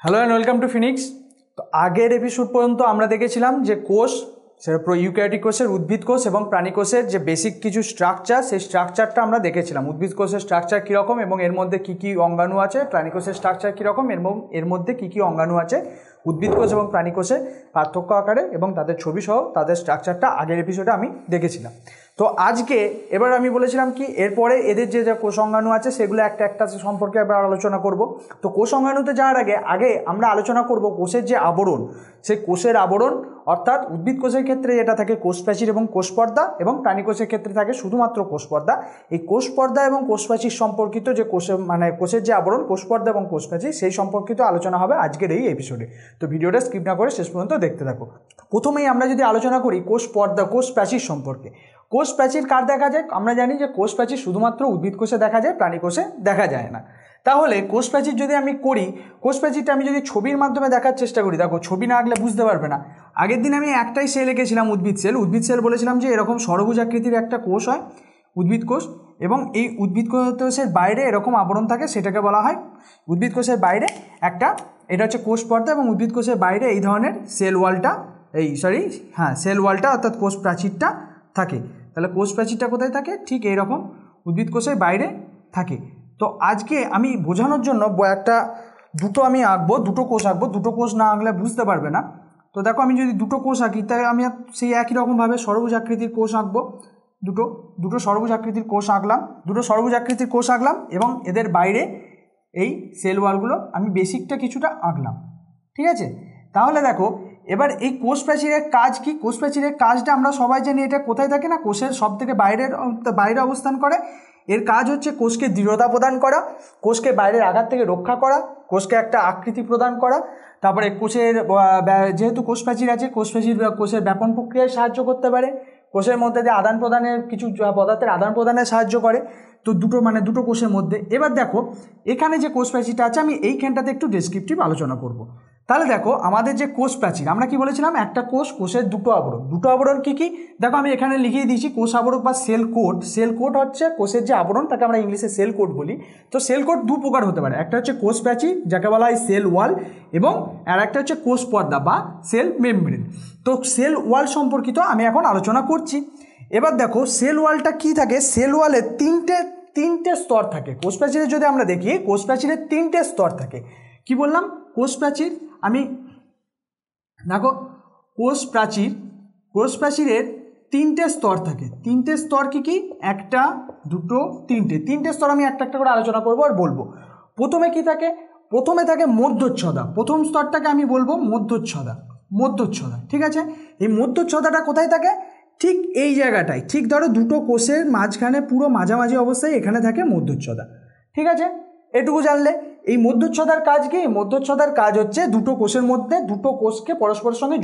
Hello and welcome to Phoenix. তো আগের episode পর্যন্ত আমরা দেখেছিলাম যে কোষ, সেটা ইউক্যারিওটিক কোষের, উদ্ভিদ কোষ এবং প্রাণী কোষের যে বেসিক কিছু স্ট্রাকচার, সেই স্ট্রাকচারটা আমরা দেখেছিলাম। উদ্ভিদ কোষের স্ট্রাকচার কীরকম এবং এর মধ্যে কী কী অঙ্গাণু আছে, প্রাণী কোষের স্ট্রাকচার কীরকম এবং এর মধ্যে কী কী অঙ্গাণু আছে, উদ্ভিদ কোষ এবং প্রাণী কোষের পার্থক্য আকারে এবং তাদের ছবি সহ তাদের স্ট্রাকচারটা আগের এপিসোডে আমি দেখেছিলাম। তো আজকে এবার আমি বলেছিলাম কি এরপরে এদের যে কোষ অঙ্গাণু আছে সেগুলো একটা একটা সম্পর্কে এবার আলোচনা করব। তো কোষ অঙ্গাণুতে যাওয়ার আগে আমরা আলোচনা করব কোষের যে আবরণ, সেই কোষের আবরণ, অর্থাৎ উদ্ভিদ কোষের ক্ষেত্রে এটা থাকে কোষ প্রাচীর এবং কোষ পর্দা, এবং প্রাণী কোষের ক্ষেত্রে থাকে শুধুমাত্র কোষ পর্দা। এই কোষ পর্দা এবং কোষ প্রাচীর সম্পর্কিত যে কোষের যে আবরণ, কোষ পর্দা এবং কোষ প্রাচীর, সেই সম্পর্কিত আলোচনা হবে আজকের এই এপিসোডে। তো ভিডিওটা স্কিপ না করে শেষ পর্যন্ত দেখতে থাকো। প্রথমেই আমরা যদি আলোচনা করি কোষ পর্দা, কোষ প্রাচীর সম্পর্কে। কোষ প্রাচীর কার দেখা যায়? আমরা জানি যে কোষ প্রাচীর শুধুমাত্র উদ্ভিদ কোষে দেখা যায়, প্রাণী কোষে দেখা যায় না। তাহলে কোষ প্রাচীর যদি আমি করি, কোষ প্রাচীরটা আমি যদি ছবির মাধ্যমে দেখার চেষ্টা করি, দেখো ছবি না আঁকলে বুঝতে পারবে না। আগের দিন আমি একটাই সেল এঁকেছিলাম, উদ্ভিদ সেল বলেছিলাম যে এরকম ষড়ভুজ আকৃতির একটা কোষ হয় উদ্ভিদ কোষ, এবং এই উদ্ভিদ কোষের বাইরে এরকম আবরণ থাকে, সেটাকে বলা হয় উদ্ভিদ কোষের বাইরে একটা, এটা হচ্ছে কোষ পর্দা, এবং উদ্ভিদ কোষের বাইরে এই ধরনের সেল ওয়ালটা অর্থাৎ কোষ প্রাচীরটা থাকে। তাহলে কোষ প্রাচীরটা কোথায় থাকে? ঠিক এইরকম উদ্ভিদ কোষের বাইরে থাকে। তো আজকে আমি বোঝানোর জন্য আমি আঁকবো, দুটো কোষ আঁকবো। দুটো কোষ না আঁকলে বুঝতে পারবে না। তো দেখো আমি যদি দুটো কোষ আঁকি, তাই আমি সেই একই রকমভাবে ষড়ভুজ আকৃতির কোষ আঁকবো। দুটো ষড়ভুজ আকৃতির কোষ আঁকলাম, এবং এদের বাইরে এই সেল ওয়ালগুলো আমি বেসিকটা কিছুটা আঁকলাম। ঠিক আছে? তাহলে দেখো এবার এই কোষ প্রাচীরের কাজ কি? কোষ প্রাচীরের কাজটা আমরা সবাই জানি, এটা কোথায় থাকে না, কোষের সব থেকে বাইরে অবস্থান করে। এর কাজ হচ্ছে কোষকে দৃঢ়তা প্রদান করা, কোষকে বাইরের আঘাত থেকে রক্ষা করা, কোষকে একটা আকৃতি প্রদান করা। তারপরে যেহেতু কোষ প্রাচীর আছে, কোষের ব্যাপন প্রক্রিয়ায় সাহায্য করতে পারে, কোষের মধ্যে যে আদান প্রদানের কিছু পদার্থের আদান প্রদানে সাহায্য করে। তো দুটো কোষের মধ্যে। এবার দেখো এখানে যে কোষ প্রাচীরটা আছে, আমি এইখানটাতে একটু ডেসক্রিপটিভ আলোচনা করব। তাহলে দেখো আমাদের যে কোষ প্রাচীর, আমরা কি বলেছিলাম, একটা কোষের দুটো আবরণ কি কি? দেখো আমি এখানে লিখিয়ে দিয়েছি কোষ আবরণ বা সেল কোট হচ্ছে কোষের যে আবরণ, তাকে আমরা ইংলিশে সেল কোট বলি। তো সেল কোট দু প্রকার হতে পারে, একটা হচ্ছে কোষ প্রাচীর যাকে বলা হয় সেল ওয়াল, এবং আর একটা হচ্ছে কোষ পর্দা বা সেল মেমব্রেন। তো সেল ওয়াল সম্পর্কিত আমি এখন আলোচনা করছি। এবার দেখো সেল ওয়ালটা কি থাকে? সেল ওয়ালে তিনটে স্তর থাকে। কোষ প্রাচীরে যদি আমরা দেখি, কোষ প্রাচীরের তিনটে স্তর থাকে। কি বললাম? কোষ প্রাচীর, আমি দেখো কোষ প্রাচীরের তিনটে স্তর থাকে। তিনটে স্তর কি কি? একটা, দুটো, তিনটে স্তর আমি একটা একটা করে আলোচনা করবো আর বলবো। প্রথমে কি থাকে? প্রথমে থাকে মধ্যচ্ছদা। প্রথম স্তরটাকে আমি বলবো মধ্যচ্ছদা। ঠিক আছে? এই মধ্যচ্ছদাটা কোথায় থাকে? ঠিক এই জায়গাটায়, ঠিক ধরো দুটো কোষের মাঝখানে পুরো মাঝামাঝি অবস্থায় এখানে থাকে মধ্যচ্ছদা। ঠিক আছে? এটুকু জানলে। এই মধ্যচ্ছদার কাজ কি? মধ্যচ্ছদার কাজ হচ্ছে দুটো কোষের মধ্যে দুটো কোষকে পরস্পরের সঙ্গে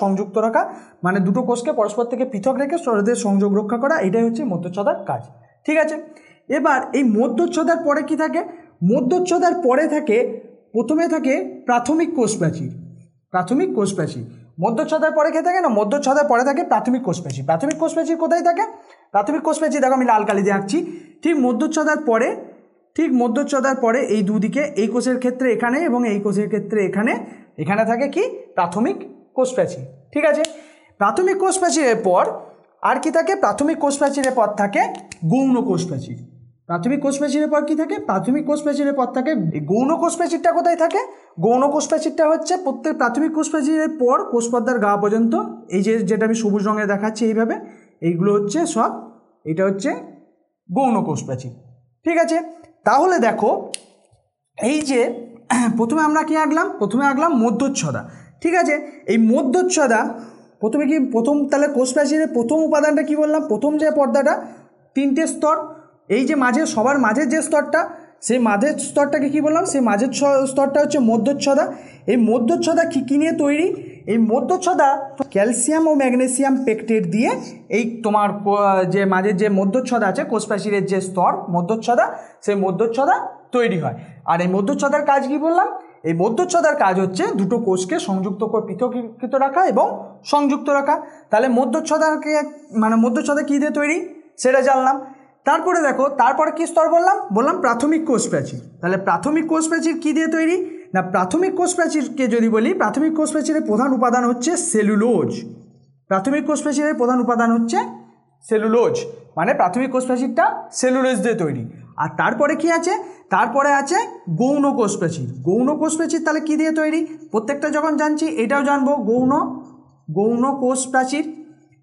সংযুক্ত রাখা, মানে দুটো কোষকে পরস্পর থেকে পৃথক রেখে তাদের সংযোগ রক্ষা করা, এটাই হচ্ছে মধ্যচ্ছদার কাজ। ঠিক আছে? এবার এই মধ্যচ্ছদার পরে কি থাকে? মধ্যচ্ছদার পরে থাকে, প্রথমে থাকে প্রাথমিক কোষ প্রাচীর। মধ্যচ্ছদার পরে কে থাকে না? মধ্যচ্ছদার পরে থাকে প্রাথমিক কোষ প্রাচীর। প্রাথমিক কোষ প্রাচীর কোথায় থাকে? প্রাথমিক কোষ প্রাচীর দেখো আমি লাল কালি দিয়ে আঁকছি। ঠিক মধ্যচ্ছদার পরে এই দুদিকে, এই কোষের ক্ষেত্রে এখানে এবং এই কোষের ক্ষেত্রে এখানে থাকে কি? প্রাথমিক কোষ প্রাচীর। ঠিক আছে? প্রাথমিক কোষ প্রাচীরের পর আর কি থাকে? প্রাথমিক কোষ প্রাচীরের পর থাকে গৌণ কোষ প্রাচীর। প্রাথমিক কোষ প্রাচীরের পর কি থাকে? প্রাথমিক কোষ প্রাচীরের পর থাকে গৌণ কোষ প্রাচীরটা। কোথায় থাকে? গৌণ কোষ প্রাচীরটা হচ্ছে প্রত্যেক প্রাথমিক কোষ প্রাচীরের পর কোষ পর্দার গা পর্যন্ত, এই যেটা আমি সবুজ রঙে দেখাচ্ছি এইভাবে, এইগুলো হচ্ছে সব, এটা হচ্ছে গৌণ কোষ প্রাচীর। ঠিক আছে? তাহলে দেখো এই যে প্রথমে আমরা কি আঁকলাম? প্রথমে আঁকলাম মধ্যচ্ছদা। ঠিক আছে? এই মধ্যচ্ছদা তাহলে কোষ প্রাচীরের প্রথম উপাদানটা কি বললাম? প্রথম যে পর্দাটা, তিনটে স্তর, এই যে সবার মাঝের যে স্তরটা, সেই মাঝের স্তরটাকে কি বললাম? সেই মাঝের স্তরটা হচ্ছে মধ্যচ্ছদা। এই মধ্যচ্ছদা কি নিয়ে তৈরি? এই মধ্যচ্ছদা ক্যালসিয়াম ও ম্যাগনেসিয়াম পেকটেট দিয়ে এই তোমার যে মাঝের যে মধ্যচ্ছদা আছে, কোষ প্রাচীরের যে স্তর মধ্যচ্ছদা, সেই মধ্যচ্ছদা তৈরি হয়। আর এই মধ্যচ্ছদার কাজ কি বললাম? এই মধ্যচ্ছদার কাজ হচ্ছে দুটো কোষকে পৃথকীকৃত রাখা এবং সংযুক্ত রাখা। তাহলে মধ্যচ্ছদা কি দিয়ে তৈরি সেটা জানলাম। তারপরে দেখো, তারপরে কি স্তর বললাম প্রাথমিক কোষ প্রাচীর। তাহলে প্রাথমিক কোষ প্রাচীর কি দিয়ে তৈরি? না প্রাথমিক কোষ প্রাচীরকে যদি বলি, প্রাথমিক কোষ প্রাচীরের প্রধান উপাদান হচ্ছে সেলুলোজ। প্রাথমিক কোষ প্রাচীরের প্রধান উপাদান হচ্ছে সেলুলোজ, মানে প্রাথমিক কোষ প্রাচীরটা সেলুলোজ দিয়ে তৈরি। আর তারপরে কি আছে, তারপরে আছে গৌণ কোষ প্রাচীর। গৌণ কোষ প্রাচীর তাহলে কি দিয়ে তৈরি, প্রত্যেকটা যখন জানছি এটাও জানবো, গৌণ কোষ প্রাচীর।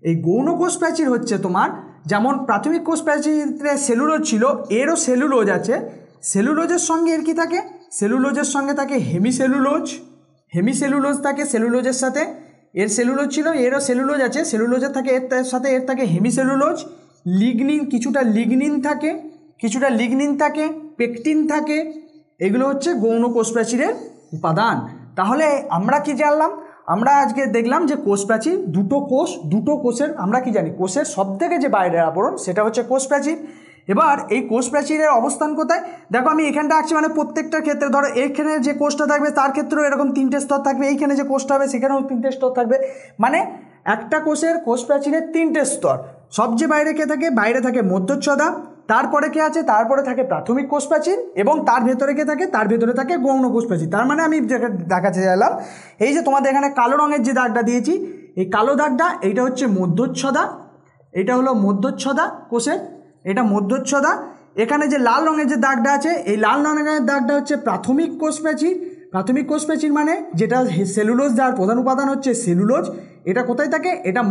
এই গৌণ কোষ প্রাচীর হচ্ছে তোমার, যেমন প্রাথমিক কোষ প্রাচীরে সেলুলোজ ছিল, এরও সেলুলোজ আছে। সেলুলোজের সঙ্গে এর কি থাকে, সেলুলোজের সঙ্গে থাকে হেমিসেলুলোজ। হেমিসেলুলোজ থাকে সেলুলোজের সাথে, এর সেলুলোজ ছিল, এরও সেলুলোজ আছে, সেলুলোজের থাকে এর সাথে এর থাকে হেমিসেলুলোজ। লিগনিন, কিছুটা লিগনিন থাকে, পেকটিন থাকে। এগুলো হচ্ছে গৌণ কোষ প্রাচীরের উপাদান। তাহলে আমরা কি জানলাম, আমরা আজকে দেখলাম যে কোষ প্রাচীর দুটো কোষের, আমরা কি জানি কোষের সবথেকে যে বাইরের আবরণ সেটা হচ্ছে কোষ প্রাচীর। এবার এই কোষ প্রাচীরের অবস্থান কোথায়, দেখো আমি এখানটা আঁকছি, মানে প্রত্যেকটা ক্ষেত্রে ধরো এখানে যে কোষটা থাকবে তার ক্ষেত্রেও এরকম 3টে স্তর থাকবে, এইখানে যে কোষটা হবে সেখানেও 3টে স্তর থাকবে, মানে একটা কোষের কোষ প্রাচীরের 3টে স্তর। সবচেয়ে বাইরে কে থাকে, বাইরে থাকে মধ্যচ্ছদা, তারপরে কে আছে, তারপরে থাকে প্রাথমিক কোষ প্রাচীর, এবং তার ভেতরে কে থাকে, তার ভেতরে থাকে গৌণ কোষ প্রাচীর। তার মানে আমি দেখাতে চাইলাম, এই যে তোমাদের এখানে কালো রঙের যে দাগটা দিয়েছি, এই কালো দাগটা এইটা হচ্ছে মধ্যচ্ছদা, এটা হলো মধ্যচ্ছদা কোষের, এটা মধ্যচ্ছদা। এখানে যে লাল রঙের যে দাগটা আছে, এই লাল রঙের দাগটা হচ্ছে প্রাথমিক কোষ প্রাচীর। প্রাথমিক কোষ প্রাচীর মানে যেটা সেলুলোজ, যার প্রধান উপাদান হচ্ছে সেলুলোজ। এটা কোথায় থাকে, এটা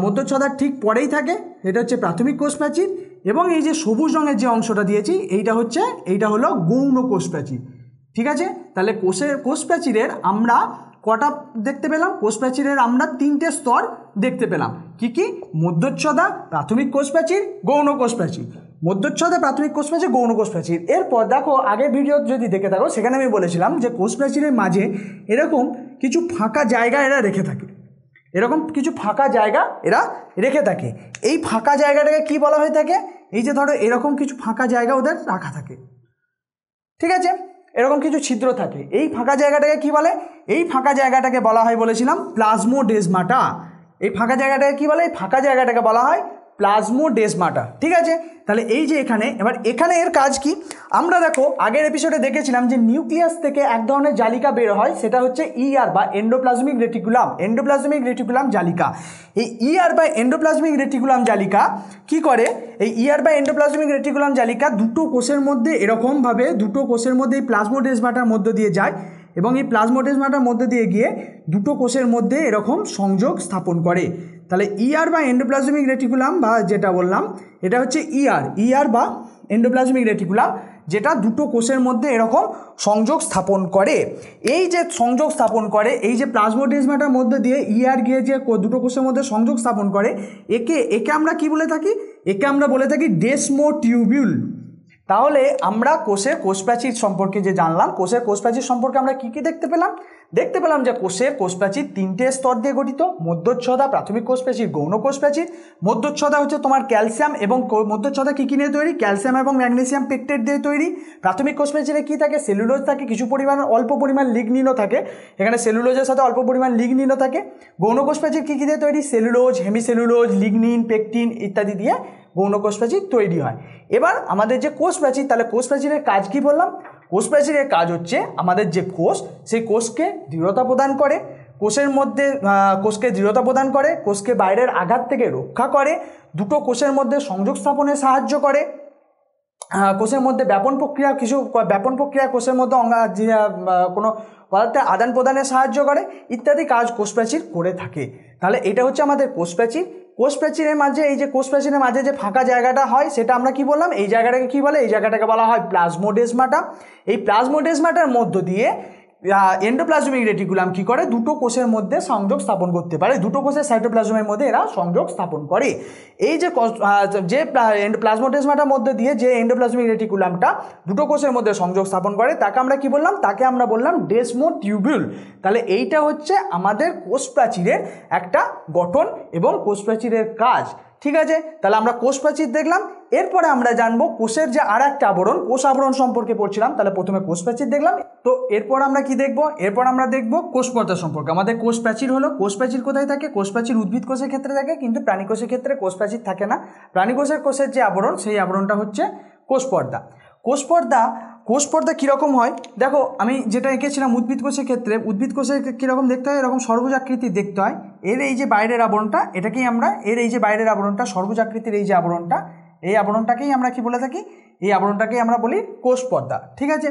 মধ্যচ্ছদার ঠিক পরেই থাকে, এটা হচ্ছে প্রাথমিক কোষ প্রাচীর। এবং এই যে সবুজ রঙের যে অংশটা দিয়েছি এইটা হলো গৌণ কোষ প্রাচীর। ঠিক আছে, তাহলে কোষ প্রাচীরের আমরা কটা দেখতে পেলাম, কোষ প্রাচীরের আমরা 3টে স্তর দেখতে পেলাম। কি মধ্যচ্ছদা, প্রাথমিক কোষ প্রাচীর, গৌণ কোষ প্রাচীর। মধ্যচ্ছদা, প্রাথমিক কোষ প্রাচীর, গৌণ কোষ প্রাচীর। এরপর দেখো আগের ভিডিও যদি দেখে থাকো, সেখানে আমি বলেছিলাম যে কোষ প্রাচীরের মাঝে এরকম কিছু ফাঁকা জায়গা এরা রেখে থাকে, এই ফাঁকা জায়গাটাকে কি বলা হয়ে থাকে, এই যে ধরো এরকম কিছু ফাঁকা জায়গা ওদের রাখা থাকে, ঠিক আছে, এরকম কিছু ছিদ্র থাকে, এই ফাঁকা জায়গাটাকে কি বলে, এই ফাঁকা জায়গাটাকে বলা হয় বলেছিলাম প্লাজমোডেসমাটা। এই ফাঁকা জায়গাটাকে কি বলে, এই ফাঁকা জায়গাটাকে বলা হয় প্লাজমোডেসমাটা। ঠিক আছে, তাহলে এই যে এখানে এর কাজ কি, আমরা দেখো আগের এপিসোডে দেখেছিলাম যে নিউক্লিয়াস থেকে এক ধরনের জালিকা বের হয়, সেটা হচ্ছে ইআর বা এন্ডোপ্লাজমিক রেটিকুলাম জালিকা। এই ইআর বা এন্ডোপ্লাজমিক রেটিকুলাম জালিকা কি করে, এই ইআর বা এন্ডোপ্লাজমিক রেটিকুলাম জালিকা দুটো কোষের মধ্যে এরকমভাবে এই প্লাজমোডেসমাটার মধ্য দিয়ে যায়, এবং এই প্লাজমোডেসমাটার মধ্যে দিয়ে গিয়ে দুটো কোষের মধ্যে এরকম সংযোগ স্থাপন করে। তাহলে ইআর বা এন্ডোপ্লাজমিক রেটিকুলাম, বা যেটা বললাম এটা হচ্ছে ইআর বা এন্ডোপ্লাজমিক রেটিকুলাম, যেটা দুটো কোষের মধ্যে এরকম সংযোগ স্থাপন করে। এই যে সংযোগ স্থাপন করে, এই যে প্লাজমোডেসমাটার মধ্যে দিয়ে ইআর গিয়ে যে দুটো কোষের মধ্যে সংযোগ স্থাপন করে, একে আমরা কি বলে থাকি, একে আমরা বলে থাকি ডেসমোটিউবিউল। তাহলে আমরা কোষ প্রাচীর সম্পর্কে যে জানলাম, কোষ প্রাচীর সম্পর্কে আমরা কি দেখতে পেলাম যে কোষ প্রাচীর 3টে স্তর দিয়ে গঠিত, মধ্যচ্ছদা, প্রাথমিক কোষ প্রাচীর, গৌণ কোষ প্রাচীর। মধ্যচ্ছদা হচ্ছে তোমার ক্যালসিয়াম, এবং মধ্যচ্ছদা কি নিয়ে তৈরি, ক্যালসিয়াম এবং ম্যাগনেসিয়াম পেকটেট দিয়ে তৈরি। প্রাথমিক কোষ প্রাচীরে কি থাকে, সেলুলোজ থাকে, কিছু অল্প পরিমাণ লিগনিনও থাকে, এখানে সেলুলোজের সাথে অল্প পরিমাণ লিগনিনও থাকে। গৌণ কোষ প্রাচীর কি দিয়ে তৈরি, সেলুলোজ, হেমিসেলুলোজ, লিগনিন, পেকটিন ইত্যাদি দিয়ে গৌণ কোষ প্রাচীর তৈরি হয়। এবার আমাদের যে কোষ প্রাচীর, তাহলে কোষ প্রাচীরের কাজ কি বললাম, কোষ প্রাচীরের কাজ হচ্ছে আমাদের যে কোষ, সেই কোষকে দৃঢ়তা প্রদান করে, কোষকে বাইরের আঘাত থেকে রক্ষা করে, দুটো কোষের মধ্যে সংযোগ স্থাপনে সাহায্য করে, কোষের মধ্যে ব্যাপন প্রক্রিয়া কোষের মধ্যে কোনো পদার্থের আদান প্রদানে সাহায্য করে, ইত্যাদি কাজ কোষ প্রাচীর করে থাকে। তাহলে এটা হচ্ছে আমাদের কোষ প্রাচীর। কোষ প্রাচীরের মাঝে যে ফাঁকা জায়গাটা হয়, সেটা আমরা কি বললাম, এই জায়গাটাকে কি বলে, এই জায়গাটাকে বলা হয় প্লাজমোডেসমাটা। এই প্লাজমোডেসমাটার মধ্য দিয়ে এন্ডোপ্লাজমিক রেটিকুলাম কি করে, দুটো কোষের মধ্যে সংযোগ স্থাপন করতে পারে, দুটো কোষের সাইটোপ্লাজমের মধ্যে এরা সংযোগ স্থাপন করে। এই যে প্লাজমোডেসমাটার মধ্যে দিয়ে যে এন্ডোপ্লাজমিক রেটিকুলামটা দুটো কোষের মধ্যে সংযোগ স্থাপন করে, তাকে আমরা কি বললাম, তাকে আমরা বললাম ডেসমোটিউবিউল। তাহলে এইটা হচ্ছে আমাদের কোষ প্রাচীরের একটা গঠন এবং কোষ প্রাচীরের কাজ। ঠিক আছে, তাহলে আমরা কোষ প্রাচীর দেখলাম। এরপরে আমরা জানবো কোষের যে আর একটা আবরণ, কোষ আবরণ সম্পর্কে পড়ছিলাম, তাহলে প্রথমে কোষ প্রাচীর দেখলাম, তো এরপর আমরা কি দেখব, এরপর আমরা দেখব কোষ পর্দা সম্পর্কে। আমাদের কোষ প্রাচীর হলো, কোষ প্রাচীর কোথায় থাকে, কোষ প্রাচীর উদ্ভিদ কোষের ক্ষেত্রে থাকে, কিন্তু প্রাণী কোষের ক্ষেত্রে কোষ প্রাচীর থাকে না। প্রাণী কোষের যে আবরণ, সেই আবরণটা হচ্ছে কোষ পর্দা। কোষ পর্দা কোষ পর্দা কীরকম হয় দেখো, আমি যেটা এঁকেছিলাম উদ্ভিদ কোষের ক্ষেত্রে, উদ্ভিদ কোষের কীরকম দেখতে হয়, এরকম সর্বোজাকৃতি দেখতে হয়। এর এই যে বাইরের আবরণটা, এটাকেই আমরা, এর এই যে বাইরের আবরণটা, সর্বোজাকৃতির এই যে আবরণটা, এই আবরণটাকেই আমরা কি বলে থাকি, এই আবরণটাকেই আমরা বলি কোষ পর্দা। ঠিক আছে,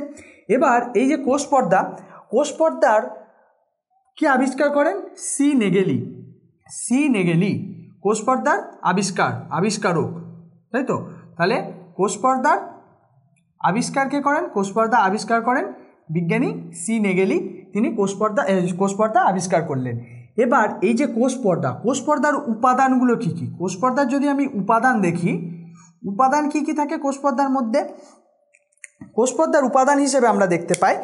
এবার এই যে কোষ পর্দা, কোষ পর্দার কি আবিষ্কার করেন? সি নেগেলি কোষ পর্দার আবিষ্কারক, তাই তো। তাহলে কোষ পর্দার আবিষ্কার কে করেন? কোষ পর্দা আবিষ্কার করেন বিজ্ঞানী সি নেগেলি, তিনি কোষ পর্দা আবিষ্কার করলেন। এবার এই যে কোষ পর্দার উপাদানগুলো কী কী? কোষ পর্দার যদি আমি উপাদান দেখি, উপাদান কী কী থাকে কোষ পর্দার মধ্যে? কোষ পর্দার উপাদান হিসেবে আমরা দেখতে পাই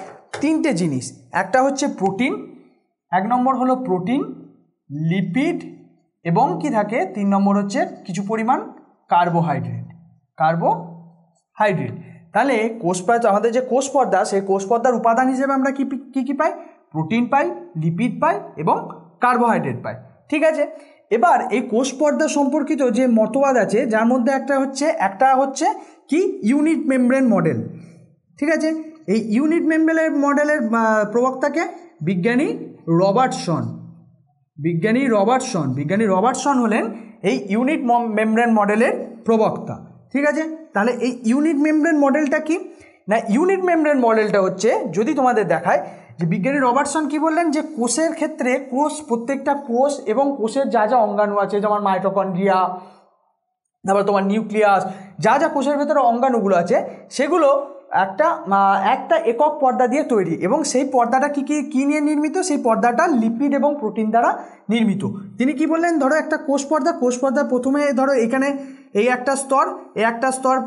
তিনটে জিনিস। একটা হচ্ছে প্রোটিন, 1 নম্বর হলো প্রোটিন, লিপিড এবং কি থাকে 3 নম্বর হচ্ছে কিছু পরিমাণ কার্বোহাইড্রেট। তাহলে আমাদের যে কোষ পর্দা, সেই কোষ পর্দার উপাদান হিসেবে আমরা কি পাই? প্রোটিন পাই, লিপিড পাই এবং কার্বোহাইড্রেট পাই। ঠিক আছে, এবার এই কোষ পর্দা সম্পর্কিত যে মতবাদ আছে, যার মধ্যে একটা হচ্ছে কি ইউনিট মেমব্রেন মডেল। ঠিক আছে, এই ইউনিট মেমব্রেন মডেলের প্রবক্তাকে বিজ্ঞানী রবার্টসন হলেন এই ইউনিট মেমব্রেন মডেলের প্রবক্তা। ঠিক আছে, তাহলে এই ইউনিট মেমব্রেন মডেলটা কি না, ইউনিট মেমব্রেন মডেলটা হচ্ছে, যদি তোমাদের দেখায় যে বিজ্ঞানী রবার্টসন কি বললেন, যে কোষের ক্ষেত্রে প্রত্যেকটা কোষ এবং কোষের যা যা অঙ্গাণু আছে, যেমন মাইটোকন্ড্রিয়া, তারপর তোমার নিউক্লিয়াস, যা যা কোষের ভেতরে অঙ্গাণুগুলো আছে, সেগুলো একটা একক পর্দা দিয়ে তৈরি, এবং সেই পর্দাটা কি নিয়ে নির্মিত? সেই পর্দাটা লিপিড এবং প্রোটিন দ্বারা নির্মিত। তিনি কি বললেন, ধরো একটা কোষ পর্দা প্রথমে ধরো এখানে এই একটা স্তর,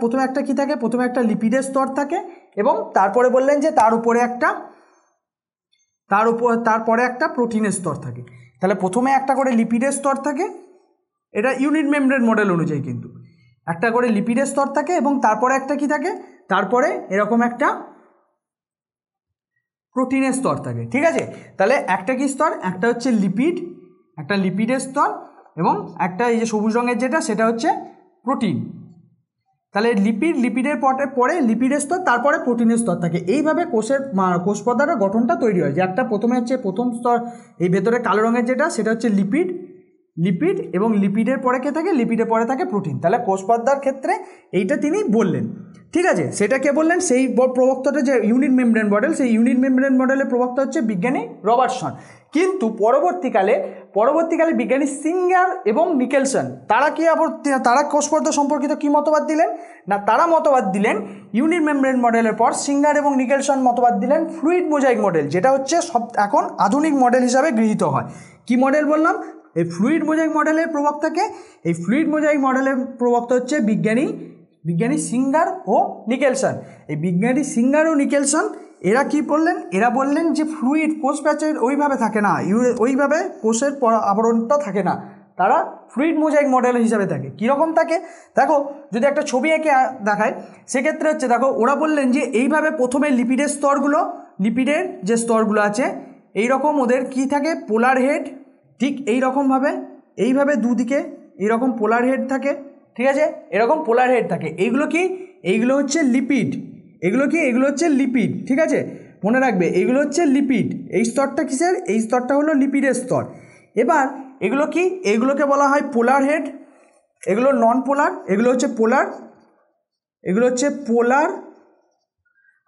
প্রথমে একটা কি থাকে, প্রথমে একটা লিপিডের স্তর থাকে, এবং তারপরে বললেন যে তারপরে একটা প্রোটিনের স্তর থাকে। তাহলে প্রথমে একটা করে লিপিডের স্তর থাকে, এটা ইউনিট মেমব্রেন মডেল অনুযায়ী কিন্তু একটা করে লিপিডের স্তর থাকে, এবং তারপরে একটা কি থাকে, তারপরে এরকম একটা প্রোটিনের স্তর থাকে। ঠিক আছে, তাহলে একটা কি স্তর, একটা হচ্ছে একটা লিপিডের স্তর, এবং একটা এই যে সবুজ রঙের যেটা, সেটা হচ্ছে প্রোটিন। তাহলে লিপিডের পরে লিপিডের স্তর, তারপরে প্রোটিনের স্তর থাকে। এইভাবে কোষ পর্দার গঠনটা তৈরি হয়, যে একটা প্রথম স্তর, এই ভেতরে কালো রঙের যেটা, সেটা হচ্ছে লিপিড, এবং লিপিডের পরে কে থাকে, লিপিডের পরে থাকে প্রোটিন। তাহলে কোষ পর্দার ক্ষেত্রে এইটা তিনি বললেন। ঠিক আছে, সেটা কে বললেন? সেই প্রবক্তাটা যে ইউনিট মেমব্রেন মডেল, সেই ইউনিট মেমব্রেন মডেলের প্রবক্তা হচ্ছে বিজ্ঞানী রবার্টসন। কিন্তু পরবর্তীকালে বিজ্ঞানী সিঙ্গার এবং নিকেলসন, তারা কোষ পর্দা সম্পর্কিত কি মতবাদ দিলেন না, তারা মতবাদ দিলেন ইউনিট মেমব্রেন মডেলের পর সিঙ্গার এবং নিকেলসন মতবাদ দিলেন ফ্লুইড মোজাইক মডেল, যেটা হচ্ছে এখন আধুনিক মডেল হিসাবে গৃহীত হয়। কি মডেল বললাম? এই ফ্লুইড মোজাইক মডেলের প্রবক্তাকে, এই ফ্লুইড মোজাইক মডেলের প্রবক্তা হচ্ছে বিজ্ঞানী সিঙ্গার ও নিকেলসন। এই বিজ্ঞানী সিঙ্গার ও নিকেলসন এরা কি বললেন? এরা বললেন যে কোষ প্যাচের ওইভাবে থাকে না, ওইভাবে কোষের আবরণটা থাকে না, তারা ফ্লুইড মোজাইক মডেল হিসাবে থাকে। কীরকম থাকে দেখো, যদি একটা ছবি এঁকে দেখায়, সেক্ষেত্রে হচ্ছে দেখো, ওরা বললেন যে এইভাবে প্রথমে লিপিডের যে স্তরগুলো আছে, এইরকম ওদের কি থাকে, পোলার হেড, ঠিক এইভাবে দুদিকে এইরকম পোলার হেড থাকে। ঠিক আছে, এরকম পোলার হেড থাকে। এইগুলো হচ্ছে লিপিড। ঠিক আছে, মনে রাখবে, এইগুলো হচ্ছে লিপিড। এই স্তরটা কিসের? এই স্তরটা হলো লিপিডের স্তর। এবার এগুলোকে বলা হয় পোলার হেড, এগুলো নন পোলার, এগুলো হচ্ছে পোলার,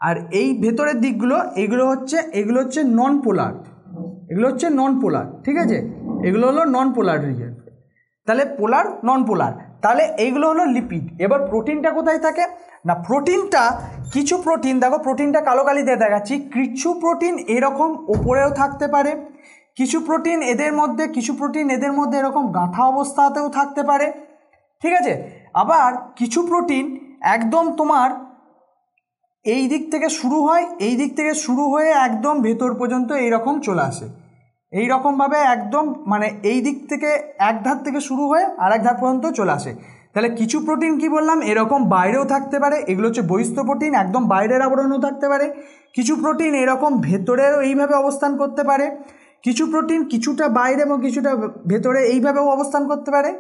আর এই ভেতরের দিকগুলো এগুলো হচ্ছে নন পোলার। ঠিক আছে, এগুলো হলো নন পোলার রিজন। তাহলে পোলার, নন পোলার, তাহলে এইগুলো হলো লিপিড। এবার প্রোটিনটা কোথায় থাকে না, কিছু প্রোটিন দেখো, প্রোটিনটা কালো কালি দিয়ে দেখাচ্ছি, কিছু প্রোটিন এরকম ওপরেও থাকতে পারে, কিছু প্রোটিন এদের মধ্যে এরকম গাঁথা অবস্থাতেও থাকতে পারে। ঠিক আছে, আবার কিছু প্রোটিন একদম তোমার এই দিক থেকে শুরু হয়ে একদম ভেতর পর্যন্ত এইরকম চলে আসে, এইরকমভাবে একদম মানে এই দিক থেকে এক ধার থেকে শুরু হয়ে আরেক ধার পর্যন্ত চলে আসে। তাহলে কিছু প্রোটিন কি বললাম, এরকম বাইরেও থাকতে পারে, এগুলো হচ্ছে বহিস্থ প্রোটিন, একদম বাইরের আবরণেও থাকতে পারে। কিছু প্রোটিন এরকম ভেতরেও এইভাবে অবস্থান করতে পারে, কিছু প্রোটিন কিছুটা বাইরে এবং কিছুটা ভেতরে এইভাবেও অবস্থান করতে পারে।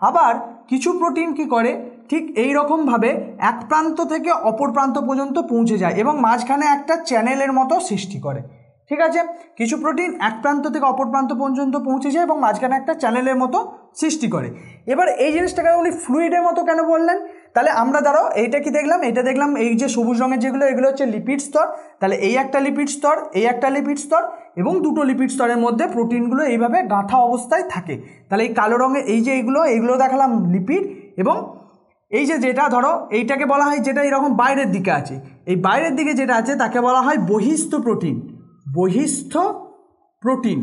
আবার কিছু প্রোটিন কি করে, ঠিক এই রকমভাবে এক প্রান্ত থেকে অপর প্রান্ত পর্যন্ত পৌঁছে যায় এবং মাঝখানে একটা চ্যানেলের মতো সৃষ্টি করে। ঠিক আছে, কিছু প্রোটিন এক প্রান্ত থেকে অপর প্রান্ত পর্যন্ত পৌঁছে যায় এবং মাঝখানে একটা চ্যানেলের মতো সৃষ্টি করে। এবার এই জিনিসটাকে উনি ফ্লুইডের মতো কেন বললেন? তাহলে আমরা ধরো এইটা কি দেখলাম, এটা দেখলাম এই যে সবুজ রঙের যেগুলো, এগুলো হচ্ছে লিপিড স্তর। তাহলে এই একটা লিপিড স্তর, এই একটা লিপিড স্তর এবং দুটো লিপিড স্তরের মধ্যে প্রোটিনগুলো এইভাবে গাঁথা অবস্থায় থাকে। তাহলে এই কালো রঙের এই যে এইগুলো দেখালাম লিপিড, এবং এই যে যেটা ধরো এইটাকে বলা হয় যেটা এরকম বাইরের দিকে আছে, এই বাইরের দিকে যেটা আছে তাকে বলা হয় বহিস্থ প্রোটিন। বহিস্থ প্রোটিন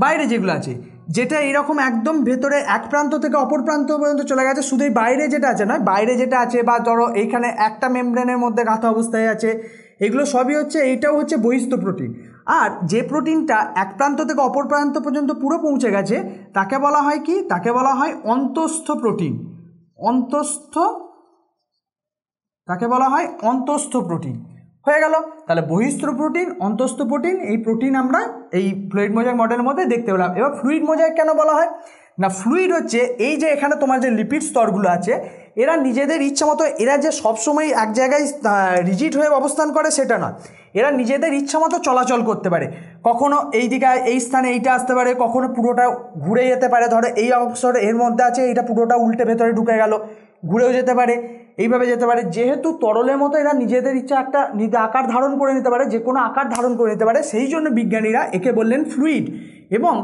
বাইরে যেগুলো আছে, যেটা এরকম একদম ভেতরে এক প্রান্ত থেকে অপর প্রান্ত পর্যন্ত চলে গেছে, শুধু এই বাইরে যেটা আছে নয়, বাইরে যেটা আছে বা ধরো এইখানে একটা মেমব্রেনের মধ্যে গাঁথা অবস্থায় আছে, এগুলো সবই হচ্ছে, এইটাও হচ্ছে বহিস্থ প্রোটিন। আর যে প্রোটিনটা এক প্রান্ত থেকে অপর প্রান্ত পর্যন্ত পুরো পৌঁছে গেছে তাকে বলা হয় কি? তাকে বলা হয় অন্তঃস্থ প্রোটিন। তাকে বলা হয় অন্তঃস্থ প্রোটিন। হয়ে গেল। তাহলে বহিস্থ প্রোটিন, অন্তঃস্থ প্রোটিন, এই প্রোটিন আমরা এই ফ্লুইড মোজাইক মডেলের মধ্যে দেখতে পেলাম। এবার ফ্লুইড মোজাইক কেন বলা হয়? না, ফ্লুইড হচ্ছে এই যে এখানে তোমার যে লিপিড স্তরগুলো আছে, এরা নিজেদের ইচ্ছা মতো, এরা যে সবসময় এক জায়গায় রিজিড হয়ে অবস্থান করে সেটা না, এরা নিজেদের ইচ্ছা মতো চলাচল করতে পারে। কখনো এই দিকে এই স্থানে এইটা আসতে পারে, কখনো পুরোটা ঘুরে যেতে পারে। ধরো এই অংশটা এর মধ্যে আছে, এইটা পুরোটা উল্টে ভেতরে ঢুকে গেল, ঘুরেও যেতে পারে, এইভাবে যেতে পারে। যেহেতু তরলের মতো এরা নিজেদের ইচ্ছা একটা আকার ধারণ করে নিতে পারে, যে কোনো আকার ধারণ করে নিতে পারে, সেই জন্য বিজ্ঞানীরা একে বললেন ফ্লুইড। এবং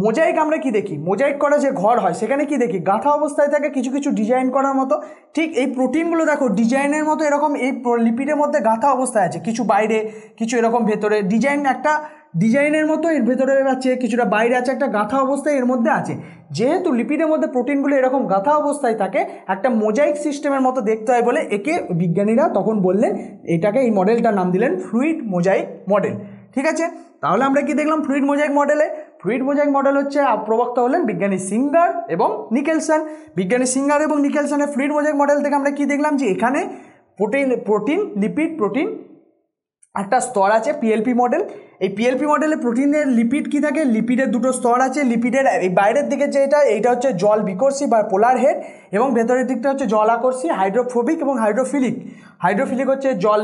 মোজাইক আমরা কি দেখি? মোজাইক করা যে ঘর হয় সেখানে কি দেখি? গাঁথা অবস্থায় থাকে কিছু কিছু ডিজাইন করার মতো। ঠিক এই প্রোটিনগুলো দেখো ডিজাইনের মতো এরকম এই লিপিডের মধ্যে গাঁথা অবস্থায় আছে, কিছু বাইরে কিছু এরকম ভেতরে, ডিজাইন একটা ডিজাইনের মতো এর ভেতরে আছে, কিছুটা বাইরে আছে, একটা গাঁথা অবস্থায় এর মধ্যে আছে। যেহেতু লিপিডের মধ্যে প্রোটিনগুলো এরকম গাঁথা অবস্থায় থাকে, একটা মোজাইক সিস্টেমের মতো দেখতে হয় বলে একে বিজ্ঞানীরা তখন বললেন, এটাকে এই মডেলটার নাম দিলেন ফ্লুইড মোজাইক মডেল। ঠিক আছে, তাহলে আমরা কি দেখলাম ফ্লুইড মোজাইক মডেলে? ফ্লুইড মোজাইক মডেল হচ্ছে প্রবক্তা হলেন বিজ্ঞানী সিঙ্গার এবং নিকেলসন। বিজ্ঞানী সিঙ্গার এবং নিকেলসনের ফ্লুইড মোজাইক মডেল থেকে আমরা কি দেখলাম? যে এখানে প্রোটিন লিপিড প্রোটিন একটা স্তর আছে, পিএলপি মডেল। এই পিএলপি মডেলে প্রোটিনের লিপিড কি থাকে? লিপিডের দুটো স্তর আছে। লিপিডের এই বাইরের দিকে যেটা, এইটা হচ্ছে জল বিকর্ষী বা পোলার হেড, এবং ভেতরের দিকটা হচ্ছে জল আকর্ষী, হাইড্রোফোবিক এবং হাইড্রোফিলিক। হাইড্রোফিলিক হচ্ছে জল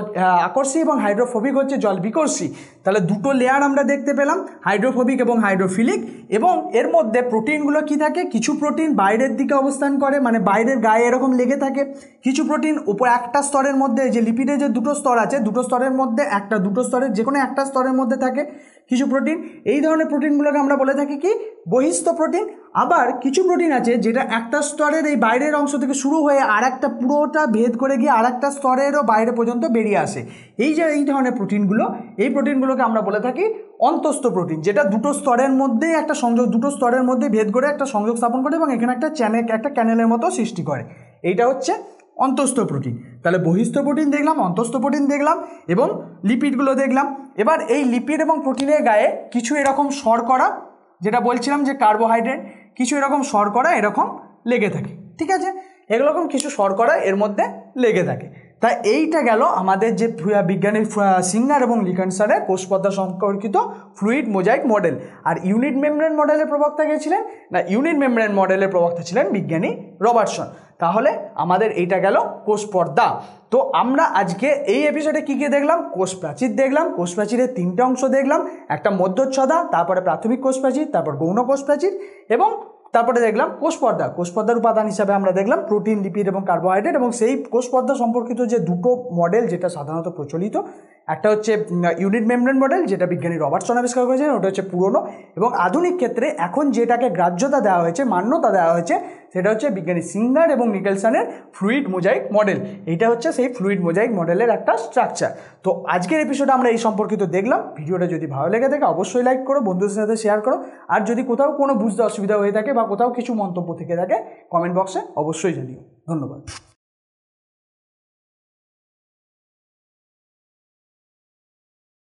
আকর্ষী এবং হাইড্রোফোবিক হচ্ছে জল বিকর্ষী। তাহলে দুটো লেয়ার আমরা দেখতে পেলাম, হাইড্রোফোবিক এবং হাইড্রোফিলিক। এবং এর মধ্যে প্রোটিনগুলো কি থাকে? কিছু প্রোটিন বাইরের দিকে অবস্থান করে, মানে বাইরের গায়ে এরকম লেগে থাকে। কিছু প্রোটিন উপর একটা স্তরের মধ্যে, যে লিপিডের যে দুটো স্তর আছে, দুটো স্তরের মধ্যে একটা, দুটো স্তরের যে কোনো একটা স্তরের মধ্যে থাকে কিছু প্রোটিন। এই ধরনের প্রোটিনগুলোকে আমরা বলে থাকি কি? বহিস্থ প্রোটিন। আবার কিছু প্রোটিন আছে যেটা একটা স্তরের এই বাইরের অংশ থেকে শুরু হয়ে আর একটা পুরোটা ভেদ করে গিয়ে আর একটা স্তরেরও বাইরে পর্যন্ত বেরিয়ে আসে। এই যে এই ধরনের প্রোটিনগুলো, এই প্রোটিনগুলোকে আমরা বলে থাকি অন্তঃস্থ প্রোটিন, যেটা দুটো স্তরের মধ্যে একটা সংযোগ, দুটো স্তরের মধ্যে ভেদ করে একটা সংযোগ স্থাপন করে এবং এখানে একটা ক্যানেলের মতো সৃষ্টি করে। এইটা হচ্ছে অন্তঃস্থ প্রোটিন। তাহলে বহিস্থ প্রোটিন দেখলাম, অন্তঃস্থ প্রোটিন দেখলাম এবং লিপিডগুলো দেখলাম। এবার এই লিপিড এবং প্রোটিনের গায়ে কিছু এরকম শর্করা, যেটা বলছিলাম যে কার্বোহাইড্রেট, কিছু এরকম শর্করা এরকম লেগে থাকে। ঠিক আছে, এরকম কিছু শর্করা এর মধ্যে লেগে থাকে। তাই এইটা গেল আমাদের যে বিজ্ঞানী সিঙ্গার এবং নিকেলসনের কোষপর্দা সম্পর্কিত ফ্লুইড মোজাইক মডেল। আর ইউনিট মেমব্রেন মডেলের প্রবক্তা কে ছিলেন? না, ইউনিট মেমব্রেন মডেলের প্রবক্তা ছিলেন বিজ্ঞানী রবার্টসন। তাহলে আমাদের এইটা গেল কোষপর্দা। তো আমরা আজকে এই এপিসোডে কী কী দেখলাম? কোষ প্রাচীর দেখলাম, কোষ প্রাচীরের তিনটে অংশ দেখলাম, একটা মধ্যচ্ছদা, তারপরে প্রাথমিক কোষ প্রাচীর, তারপর গৌণ কোষ প্রাচীর, এবং তারপরে দেখলাম কোষপর্দা। কোষপর্দার উপাদান হিসাবে আমরা দেখলাম প্রোটিন, লিপিড এবং কার্বোহাইড্রেট। এবং সেই কোষপর্দা সম্পর্কিত যে দুটো মডেল যেটা সাধারণত প্রচলিত, একটা হচ্ছে ইউনিট মেমব্রেন মডেল, যেটা বিজ্ঞানী রবার্টসন আবিষ্কার করেছেন, ওটা হচ্ছে পুরনো। এবং আধুনিক ক্ষেত্রে এখন যেটাকে গ্রাহ্যতা দেওয়া হয়েছে, মান্যতা দেওয়া হয়েছে, সেটা হচ্ছে বিজ্ঞানী সিঙ্গার এবং নিকেলসনের ফ্লুইড মোজাইক মডেল। এইটা হচ্ছে সেই ফ্লুইড মোজাইক মডেলের একটা স্ট্রাকচার। তো আজকের এপিসোডে আমরা এই সম্পর্কিত দেখলাম। ভিডিওটা যদি ভালো লেগে থাকে অবশ্যই লাইক করো, বন্ধুদের সাথে শেয়ার করো। আর যদি কোথাও কোনো বুঝতে অসুবিধা হয়ে থাকে বা কোথাও কিছু মন্তব্য থেকে থাকে, কমেন্ট বক্সে অবশ্যই জানিও। ধন্যবাদ।